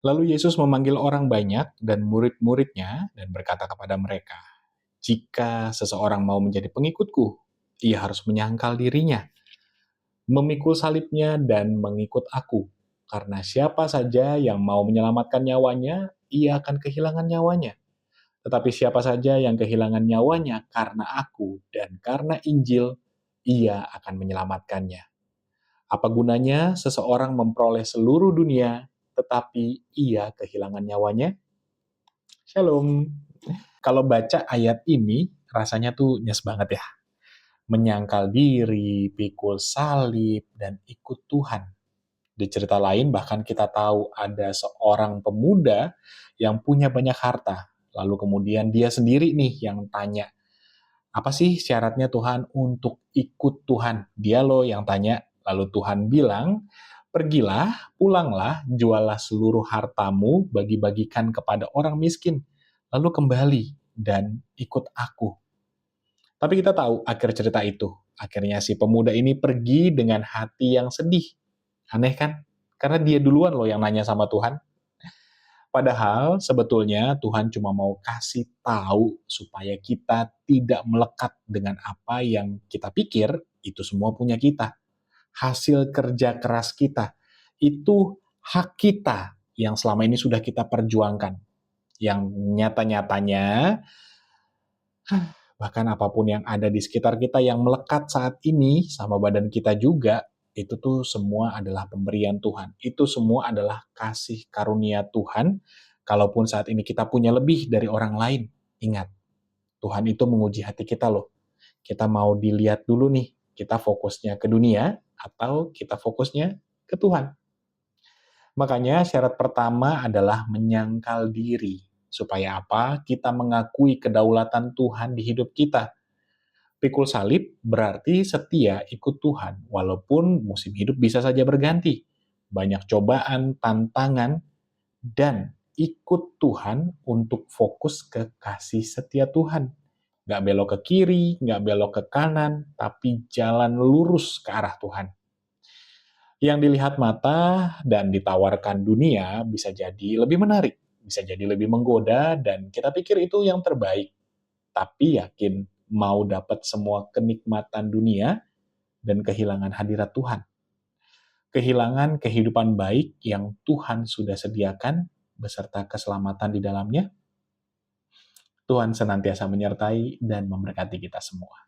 Lalu Yesus memanggil orang banyak dan murid-muridnya dan berkata kepada mereka, "Jika seseorang mau menjadi pengikutku, ia harus menyangkal dirinya, memikul salibnya dan mengikut aku. Karena siapa saja yang mau menyelamatkan nyawanya, ia akan kehilangan nyawanya. Tetapi siapa saja yang kehilangan nyawanya karena aku dan karena Injil, ia akan menyelamatkannya. Apa gunanya seseorang memperoleh seluruh dunia, tetapi ia kehilangan nyawanya?" Shalom. Kalau baca ayat ini, rasanya tuh nyes banget ya. Menyangkal diri, pikul salib, dan ikut Tuhan. Di cerita lain bahkan kita tahu ada seorang pemuda yang punya banyak harta. Lalu kemudian dia sendiri nih yang tanya, apa sih syaratnya Tuhan untuk ikut Tuhan? Dia loh yang tanya. Lalu Tuhan bilang, pergilah, pulanglah, jualah seluruh hartamu, bagi-bagikan kepada orang miskin. Lalu kembali dan ikut aku. Tapi kita tahu akhir cerita itu. Akhirnya si pemuda ini pergi dengan hati yang sedih. Aneh kan? Karena dia duluan loh yang nanya sama Tuhan. Padahal sebetulnya Tuhan cuma mau kasih tahu supaya kita tidak melekat dengan apa yang kita pikir itu semua punya kita. Hasil kerja keras kita. Itu hak kita yang selama ini sudah kita perjuangkan. Yang nyata-nyatanya, bahkan apapun yang ada di sekitar kita yang melekat saat ini sama badan kita juga, itu tuh semua adalah pemberian Tuhan. Itu semua adalah kasih karunia Tuhan. Kalaupun saat ini kita punya lebih dari orang lain, ingat, Tuhan itu menguji hati kita loh. Kita mau dilihat dulu nih, kita fokusnya ke dunia atau kita fokusnya ke Tuhan. Makanya syarat pertama adalah menyangkal diri. Supaya apa? Kita mengakui kedaulatan Tuhan di hidup kita. Pikul salib berarti setia ikut Tuhan, walaupun musim hidup bisa saja berganti. Banyak cobaan, tantangan, dan ikut Tuhan untuk fokus ke kasih setia Tuhan. Nggak belok ke kiri, nggak belok ke kanan, tapi jalan lurus ke arah Tuhan. Yang dilihat mata dan ditawarkan dunia bisa jadi lebih menarik, bisa jadi lebih menggoda, dan kita pikir itu yang terbaik. Tapi yakin mau dapat semua kenikmatan dunia dan kehilangan hadirat Tuhan. Kehilangan kehidupan baik yang Tuhan sudah sediakan beserta keselamatan di dalamnya. Tuhan senantiasa menyertai dan memberkati kita semua.